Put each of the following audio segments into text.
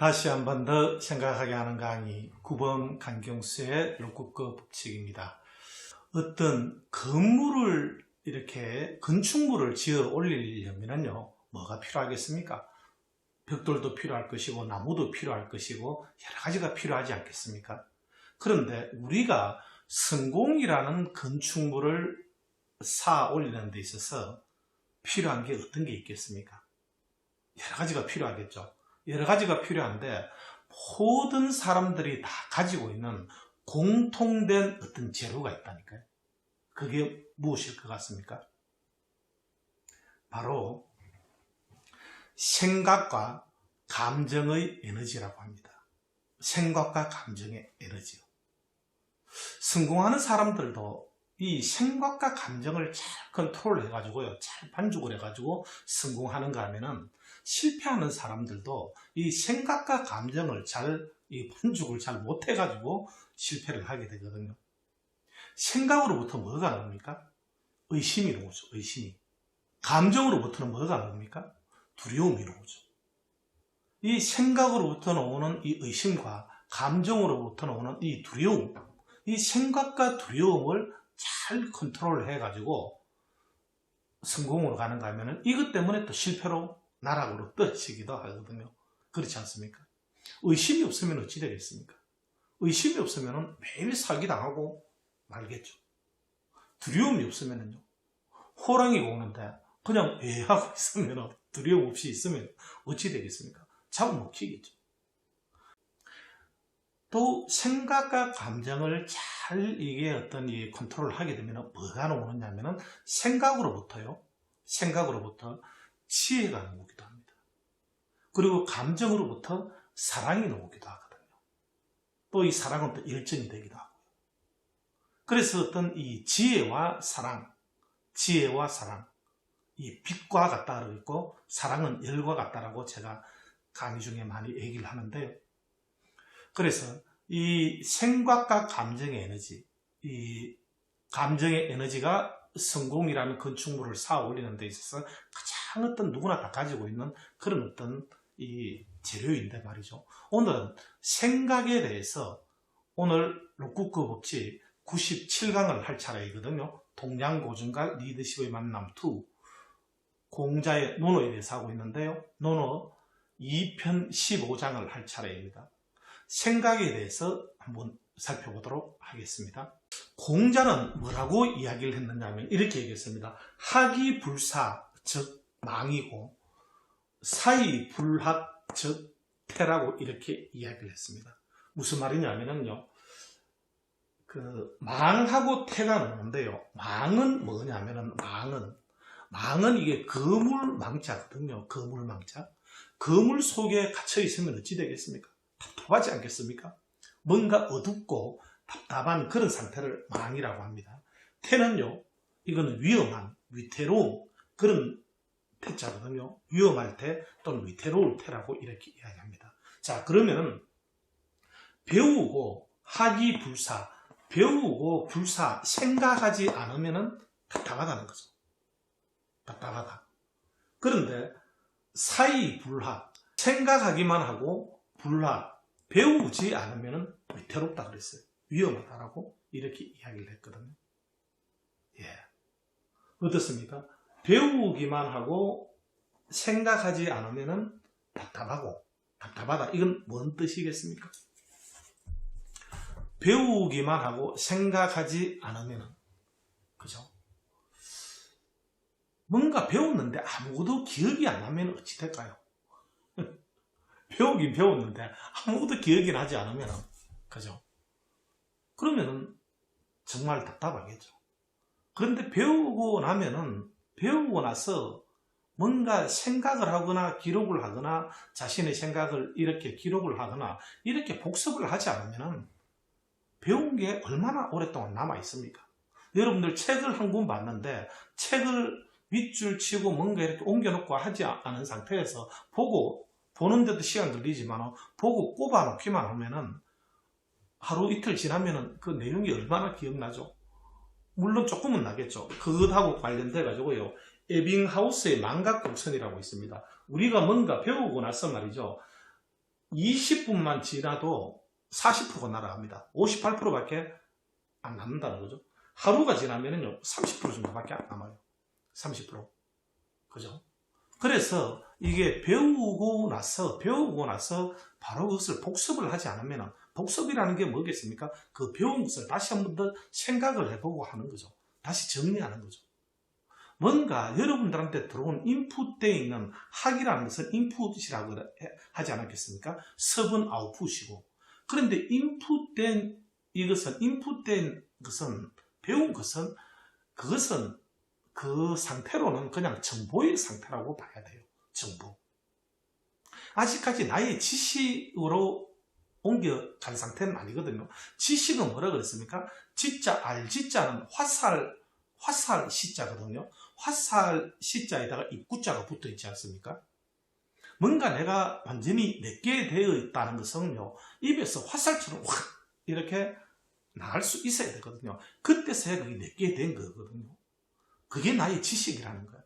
다시 한 번 더 생각하게 하는 강의 9번 강경수의 로쿠꺼 법칙입니다. 어떤 건물을 이렇게 건축물을 지어 올리려면요 뭐가 필요하겠습니까? 벽돌도 필요할 것이고 나무도 필요할 것이고 여러 가지가 필요하지 않겠습니까? 그런데 우리가 성공이라는 건축물을 쌓아 올리는 데 있어서 필요한 게 어떤 게 있겠습니까? 여러 가지가 필요하겠죠. 여러 가지가 필요한데 모든 사람들이 다 가지고 있는 공통된 어떤 재료가 있다니까요. 그게 무엇일 것 같습니까? 바로 생각과 감정의 에너지라고 합니다. 생각과 감정의 에너지요. 성공하는 사람들도 이 생각과 감정을 잘 컨트롤 해가지고요, 잘 반죽을 해가지고 성공하는가 하면은 실패하는 사람들도 이 생각과 감정을 이 반죽을 잘 못해가지고 실패를 하게 되거든요. 생각으로부터 뭐가 나옵니까? 의심이 나오죠. 의심이. 감정으로부터는 뭐가 나옵니까? 두려움이 나오죠. 이 생각으로부터 나오는 이 의심과 감정으로부터 나오는 이 두려움, 이 생각과 두려움을 잘 컨트롤 해가지고 성공으로 가는가 하면은 이것 때문에 또 실패로 나락으로 떨어지기도 하거든요. 그렇지 않습니까? 의심이 없으면 어찌 되겠습니까? 의심이 없으면 매일 사기당하고 말겠죠. 두려움이 없으면요, 호랑이가 오는데 그냥 하고 있으면, 두려움 없이 있으면 어찌 되겠습니까? 잡아먹히겠죠. 또 생각과 감정을 잘 이게 어떤 이 컨트롤을 하게 되면 뭐가 나오느냐 하면은 생각으로부터 지혜가 나오기도 합니다. 그리고 감정으로부터 사랑이 나오기도 하거든요. 또 이 사랑은 또 열정이 되기도 하고요. 그래서 어떤 이 지혜와 사랑, 이 빛과 같다고 있고 사랑은 열과 같다라고 제가 강의 중에 많이 얘기를 하는데요. 그래서 이 생각과 감정의 에너지, 이 감정의 에너지가 성공이라는 건축물을 쌓아 올리는 데 있어서 가장 어떤 누구나 다 가지고 있는 그런 어떤 이 재료인데 말이죠. 오늘은 생각에 대해서 오늘 로쿠꺼 법칙 97강을 할 차례이거든요. 동양고증과 리더십의 만남 2, 공자의 논어에 대해서 하고 있는데요. 논어 2편 15장을 할 차례입니다. 생각에 대해서 한번 살펴보도록 하겠습니다. 공자는 뭐라고 이야기를 했느냐 하면 이렇게 얘기했습니다. 학이불사 즉 망이고 사이불학 즉 태라고 이렇게 이야기를 했습니다. 무슨 말이냐면요, 망하고 태가 나오는데요. 망은 뭐냐면은 망은 이게 거물망자거든요. 거물망자. 거물 속에 갇혀 있으면 어찌 되겠습니까? 답답하지 않겠습니까? 뭔가 어둡고 답답한 그런 상태를 망이라고 합니다. 태는요, 이거는 위험한, 위태로운 그런 태자거든요. 위험할 태 또는 위태로울 태라고 이렇게 이야기합니다. 자, 그러면은 배우고 학이불사, 배우고 불사, 생각하지 않으면은 답답하다는 거죠. 답답하다. 그런데 사이불학, 생각하기만 하고 불학, 배우지 않으면 위태롭다 그랬어요. 위험하다라고 이렇게 이야기를 했거든요. 예. 어떻습니까? 배우기만 하고 생각하지 않으면 답답하다. 이건 뭔 뜻이겠습니까? 배우기만 하고 생각하지 않으면, 그죠? 뭔가 배웠는데 아무것도 기억이 안 나면 어찌 될까요? 배우긴 배웠는데 아무것도 기억이 나지 않으면, 그죠? 그러면은 정말 답답하겠죠. 그런데 배우고 나서 뭔가 생각을 하거나 기록을 하거나 자신의 생각을 이렇게 기록을 하거나 이렇게 복습을 하지 않으면 배운 게 얼마나 오랫동안 남아 있습니까? 여러분들 책을 한 권 봤는데 책을 밑줄 치고 뭔가 이렇게 옮겨놓고 하지 않은 상태에서 보는데도 시간 걸리지만 보고 꼽아 놓기만 하면은 하루 이틀 지나면은 그 내용이 얼마나 기억나죠? 물론 조금은 나겠죠. 그것하고 관련돼 가지고요, 에빙하우스의 망각곡선이라고 있습니다. 우리가 뭔가 배우고 나서 말이죠, 20분만 지나도 40%가 날아갑니다. 58%밖에 안 남는다는 거죠. 하루가 지나면은요, 30% 정도밖에 안 남아요. 30%. 그죠? 그래서 이게 배우고 나서 바로 그것을 복습을 하지 않으면, 복습이라는 게 뭐겠습니까? 그 배운 것을 다시 한 번 더 생각을 해보고 하는 거죠. 다시 정리하는 거죠. 뭔가 여러분들한테 들어온 인풋되어 있는 학이라는 것은 인풋이라고 하지 않았겠습니까? 섭은 아웃풋이고. 그런데 인풋된 것은, 배운 것은, 그것은 그 상태로는 그냥 정보의 상태라고 봐야 돼요. 정보. 아직까지 나의 지식으로 옮겨간 상태는 아니거든요. 지식은 뭐라 그랬습니까? 지자, 알지자는 화살 시자거든요. 화살 시자에다가 입구자가 붙어 있지 않습니까? 뭔가 내가 완전히 내게 되어 있다는 것은요, 입에서 화살처럼 확 이렇게 나갈 수 있어야 되거든요. 그때서야 그게 내게 된 거거든요. 그게 나의 지식이라는 거예요.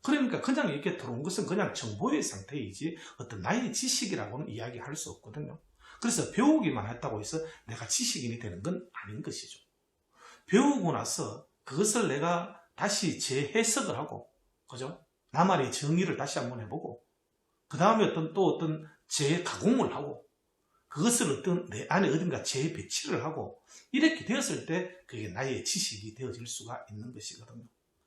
그러니까 그냥 이렇게 들어온 것은 그냥 정보의 상태이지 어떤 나의 지식이라고는 이야기할 수 없거든요. 그래서 배우기만 했다고 해서 내가 지식인이 되는 건 아닌 것이죠. 배우고 나서 그것을 내가 다시 재해석을 하고, 그죠? 나만의 정의를 다시 한번 해보고, 그 다음에 어떤 재가공을 하고, 그것을 어떤 내 안에 어딘가 재배치를 하고, 이렇게 되었을 때 그게 나의 지식이 되어질 수가 있는 것이거든요.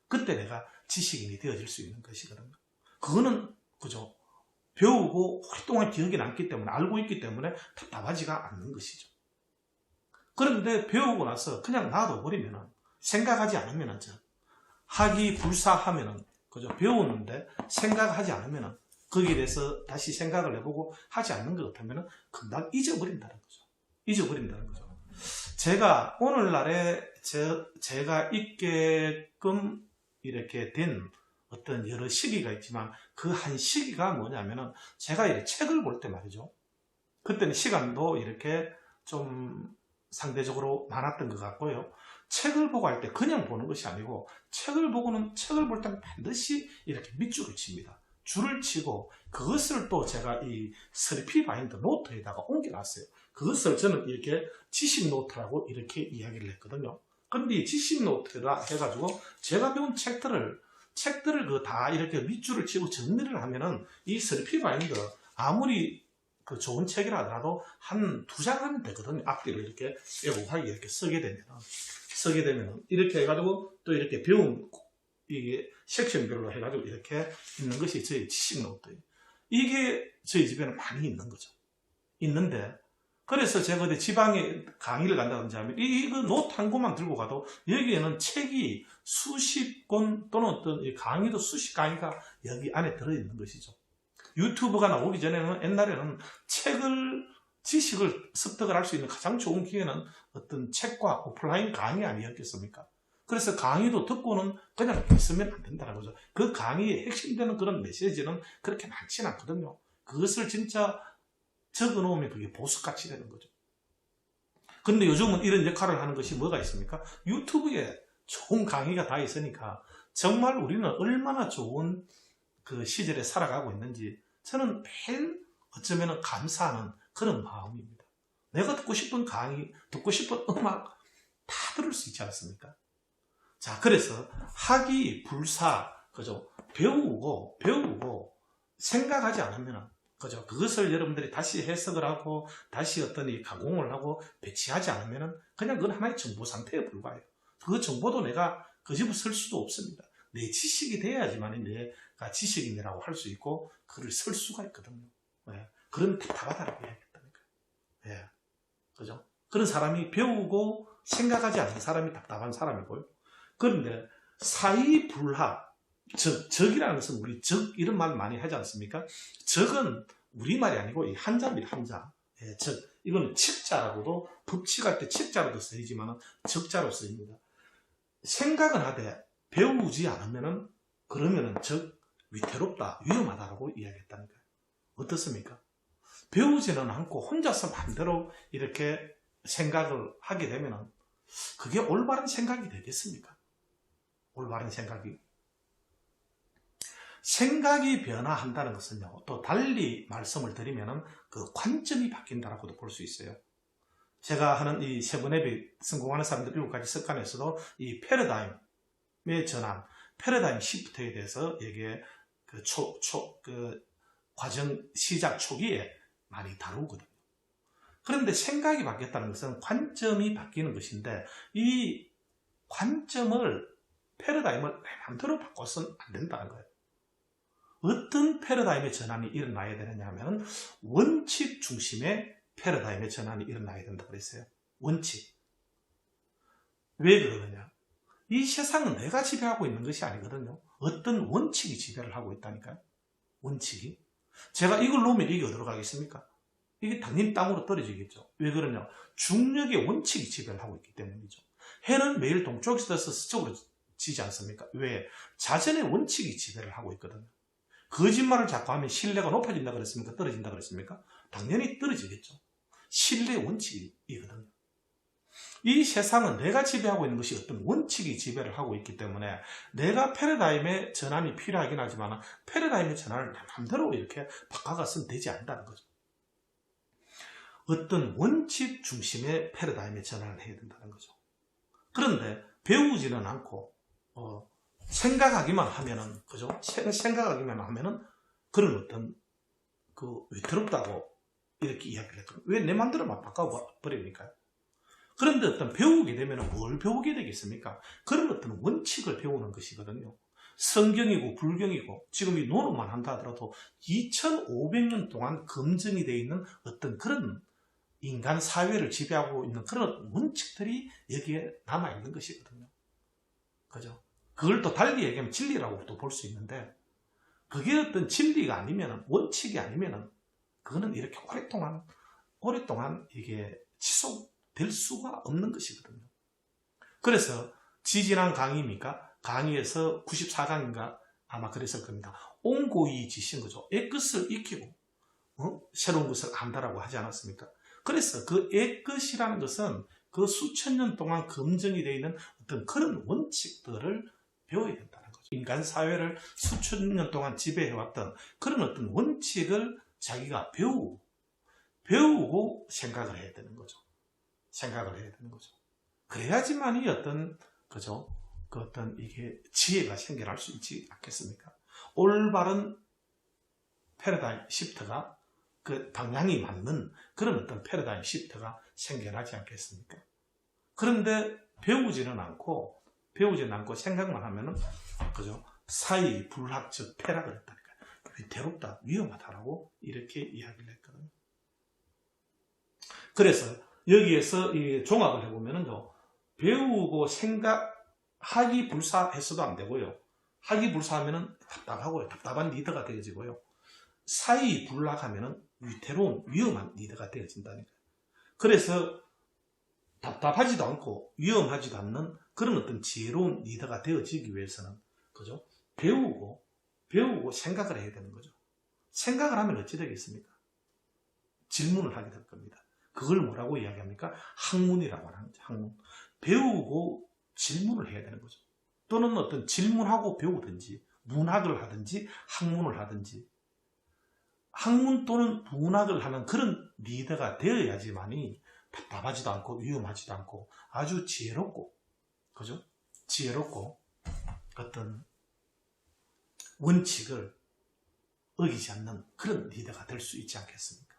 그때 내가 지식인이 되어질 수 있는 것이거든요. 그거는, 그죠? 배우고 오랫동안 기억이 남기 때문에, 알고 있기 때문에 답답하지가 않는 것이죠. 그런데 배우고 나서 그냥 놔둬버리면은, 생각하지 않으면은, 학이 불사하면은, 그죠? 배우는데 생각하지 않으면은, 거기에 대해서 다시 생각을 해보고 하지 않는 것 같으면은, 금방 잊어버린다는 거죠. 잊어버린다는 거죠. 제가 오늘날에 제가 있게끔 이렇게 된 어떤 여러 시기가 있지만, 그 한 시기가 뭐냐면은, 제가 이렇게 책을 볼 때 말이죠. 그때는 시간도 이렇게 좀 상대적으로 많았던 것 같고요. 책을 보고 할 때 그냥 보는 것이 아니고, 책을 볼 때는 반드시 이렇게 밑줄을 칩니다. 줄을 치고, 그것을 또 제가 이 슬피 바인드 노트에다가 옮겨놨어요. 그것을 저는 이렇게 지식 노트라고 이렇게 이야기를 했거든요. 근데 이 지식 노트라 해가지고, 제가 배운 책들을 다 이렇게 밑줄을 치고 정리를 하면은, 이 슬피 바인드, 아무리 그 좋은 책이라 하더라도 한 2장 하면 되거든요. 앞뒤로 이렇게 빼곡하게 이렇게 쓰게 되면은 이렇게 해가지고 또 이렇게 배운 이게 섹션별로 해가지고 이렇게 있는 것이 저희 지식 노트예요. 이게 저희 집에는 많이 있는 거죠. 있는데, 그래서 제가 어디 지방에 강의를 간다든지 하면 이거 노트 한 권만 들고 가도 여기에는 책이 수십 권 또는 어떤 강의도 수십 강의가 여기 안에 들어있는 것이죠. 유튜브가 나오기 전에는, 옛날에는 지식을 습득을 할 수 있는 가장 좋은 기회는 어떤 책과 오프라인 강의 아니었겠습니까? 그래서 강의도 듣고는 그냥 있으면 안 된다는 거죠. 그 강의에 핵심되는 그런 메시지는 그렇게 많지는 않거든요. 그것을 진짜 적어 놓으면 그게 보석같이 되는 거죠. 근데 요즘은 이런 역할을 하는 것이 뭐가 있습니까? 유튜브에 좋은 강의가 다 있으니까 정말 우리는 얼마나 좋은 그 시절에 살아가고 있는지 저는 매일 어쩌면 감사하는 그런 마음입니다. 내가 듣고 싶은 강의, 듣고 싶은 음악 다 들을 수 있지 않습니까? 자, 그래서 학이 불사, 그죠? 배우고 생각하지 않으면, 그죠? 그것을 여러분들이 다시 해석을 하고 다시 어떤 이 가공을 하고 배치하지 않으면 그냥 그건 하나의 정보 상태에 불과해요. 그 정보도 내가 그 집을 쓸 수도 없습니다. 내 지식이 돼야지만 내가 지식인이라고 할 수 있고 그를 쓸 수가 있거든요. 예. 그런 답답하다라고 해야겠다니까요. 예. 그죠? 그런 사람이 배우고 생각하지 않는 사람이 답답한 사람이고요. 그런데 사이불하, 적이라는 것은 우리 적 이런 말 많이 하지 않습니까? 적은 우리말이 아니고 이 한자입니다. 한자. 예, 적. 이거는 칙자라고도, 법칙할 때 칙자로도 쓰이지만 적자로 쓰입니다. 생각은 하되 배우지 않으면은, 그러면은 위태롭다, 위험하다라고 이야기했다는 거예요. 어떻습니까? 배우지는 않고 혼자서 마음대로 이렇게 생각을 하게 되면은 그게 올바른 생각이 되겠습니까? 올바른 생각이. 생각이 변화한다는 것은요, 또 달리 말씀을 드리면은 그 관점이 바뀐다라고도 볼 수 있어요. 제가 하는 이 세븐앱이 성공하는 사람들 7가지 습관에서도 이 패러다임의 전환, 패러다임 시프트에 대해서 이게 그 과정 시작 초기에 많이 다루거든요. 그런데 생각이 바뀌었다는 것은 관점이 바뀌는 것인데, 이 관점을, 패러다임을 내 마음대로 바꿔서는 안 된다는 거예요. 어떤 패러다임의 전환이 일어나야 되느냐 하면 원칙 중심의 패러다임의 전환이 일어나야 된다고 그랬어요. 원칙. 왜 그러느냐? 이 세상은 내가 지배하고 있는 것이 아니거든요. 어떤 원칙이 지배를 하고 있다니까요. 원칙이. 제가 이걸 놓으면 이게 어디로 가겠습니까? 이게 당연히 땅으로 떨어지겠죠. 왜 그러냐? 중력의 원칙이 지배를 하고 있기 때문이죠. 해는 매일 동쪽에서 서쪽으로 지지 않습니까? 왜? 자전의 원칙이 지배를 하고 있거든요. 거짓말을 자꾸 하면 신뢰가 높아진다 그랬습니까? 떨어진다 그랬습니까? 당연히 떨어지겠죠. 신뢰의 원칙이거든요. 이 세상은 내가 지배하고 있는 것이 어떤 원칙이 지배를 하고 있기 때문에 내가 패러다임의 전환이 필요하긴 하지만 패러다임의 전환을 내 마음대로 이렇게 바꿔가서는 되지 않는다는 거죠. 어떤 원칙 중심의 패러다임의 전환을 해야 된다는 거죠. 그런데 배우지는 않고 생각하기만 하면은, 그죠? 생각하기만 하면은 그런 어떤 위태롭다고 이렇게 이야기를 했거든요. 왜 내 마음대로 막 바꿔버립니까? 그런데 어떤 배우게 되면 뭘 배우게 되겠습니까? 그런 어떤 원칙을 배우는 것이거든요. 성경이고 불경이고 지금 이 논어만 한다 하더라도 2500년 동안 검증이 되어 있는 어떤 그런 인간 사회를 지배하고 있는 그런 원칙들이 여기에 남아있는 것이거든요. 그죠? 그걸 또 달리 얘기하면 진리라고도 볼 수 있는데, 그게 어떤 진리가 아니면, 원칙이 아니면 그거는 이렇게 오랫동안 이게 지속될 수가 없는 것이거든요. 그래서 지지난 강의입니까? 강의에서 94강인가 아마 그랬을 겁니다. 옹고이지신 거죠. 옛것을 익히고 새로운 것을 안다라고 하지 않았습니까? 그래서 그 옛것이라는 것은 그 수천 년 동안 검증이 되어 있는 어떤 그런 원칙들을 배워야 된다는 거죠. 인간 사회를 수천 년 동안 지배해왔던 그런 어떤 원칙을 자기가 배우고 생각을 해야 되는 거죠. 생각을 해야 되는 거죠. 그래야지만이 그죠? 그 어떤 이게 지혜가 생겨날 수 있지 않겠습니까? 올바른 패러다임 시프트가 그 방향이 맞는 그런 어떤 패러다임 시프트가 생겨나지 않겠습니까? 그런데 배우지는 않고 생각만 하면은, 그죠? 사이 불학적 패라 그랬다니까요. 위태롭다, 위험하다라고 이렇게 이야기를 했거든요. 그래서 여기에서 이 종합을 해보면은요, 배우고 생각하기 불사해서도 안 되고요. 하기 불사하면은 답답하고요. 답답한 리더가 되어지고요. 사이 불락하면은 위태로운 위험한 리더가 되어진다니까요. 그래서 답답하지도 않고 위험하지도 않는 그런 어떤 지혜로운 리더가 되어지기 위해서는, 그죠? 배우고 생각을 해야 되는 거죠. 생각을 하면 어찌 되겠습니까? 질문을 하게 될 겁니다. 그걸 뭐라고 이야기합니까? 학문이라고 하는 거죠. 학문. 배우고 질문을 해야 되는 거죠. 또는 어떤 질문하고 배우든지 문학을 하든지 학문을 하든지, 학문 또는 문학을 하는 그런 리더가 되어야지만이 답답하지도 않고 위험하지도 않고 아주 지혜롭고, 그죠? 지혜롭고 어떤 원칙을 어기지 않는 그런 리더가 될 수 있지 않겠습니까?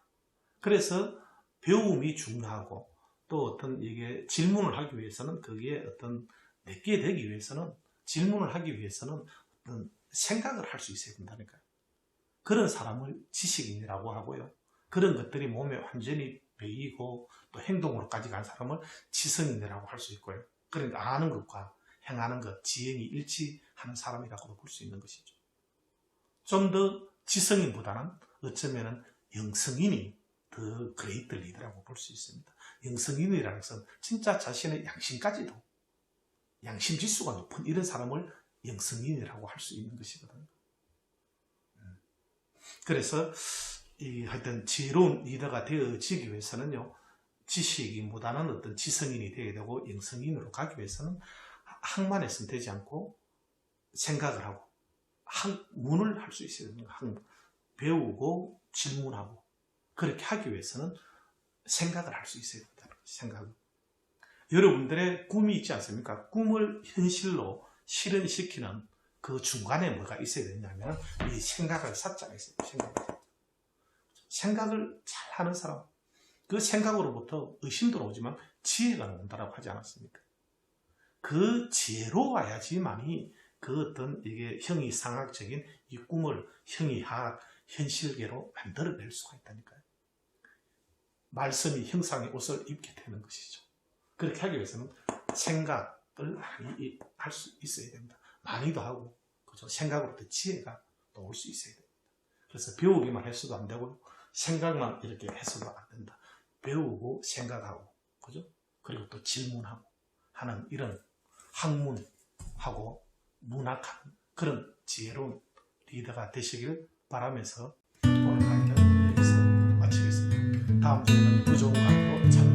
그래서 배움이 중요하고, 또 어떤 이게 질문을 하기 위해서는, 거기에 어떤 내게 되기 위해서는, 질문을 하기 위해서는 어떤 생각을 할 수 있어야 된다니까요. 그런 사람을 지식인이라고 하고요. 그런 것들이 몸에 완전히 배이고 또 행동으로까지 간 사람을 지성인이라고 할 수 있고요. 그러니까 아는 것과 행하는 것, 지행이 일치하는 사람이라고도 볼 수 있는 것이죠. 좀 더 지성인보다는 어쩌면 영성인이 더 그레이트 리더라고 볼 수 있습니다. 영성인이라는 것은 진짜 자신의 양심까지도, 양심 지수가 높은 이런 사람을 영성인이라고 할 수 있는 것이거든요. 그래서 하여튼 지혜로운 리더가 되어지기 위해서는요, 지식인보다는 어떤 지성인이 되어야 되고, 영성인으로 가기 위해서는 학만 했으면 되지 않고 생각을 하고 학문을 할 수 있어야 됩니다. 배우고 질문하고 그렇게 하기 위해서는 생각을 할 수 있어야 된다는 거죠. 생각을. 여러분들의 꿈이 있지 않습니까? 꿈을 현실로 실현시키는 그 중간에 뭐가 있어야 되냐면 이 생각을 사자가 있어요. 생각을 잘 하는 사람, 그 생각으로부터 의심도 나오지만 지혜가 나온다고 하지 않았습니까? 그 지혜로 와야지만이 그 어떤 이게 형이상학적인 이 꿈을 형이학, 현실계로 만들어낼 수가 있다니까요. 말씀이 형상의 옷을 입게 되는 것이죠. 그렇게 하기 위해서는 생각을 많이 할 수 있어야 됩니다. 많이도 하고, 그죠? 생각으로부터 지혜가 또 올 수 있어야 됩니다. 그래서 배우기만 해서도 안 되고, 생각만 이렇게 해서도 안 된다. 배우고 생각하고, 그죠? 그리고 또 질문하고 하는 이런 학문하고 문학하는 그런 지혜로운 리더가 되시길 바라면서 오늘 강의는 여기서 마치겠습니다. 다음 주에는 더 좋은 강의로 찾는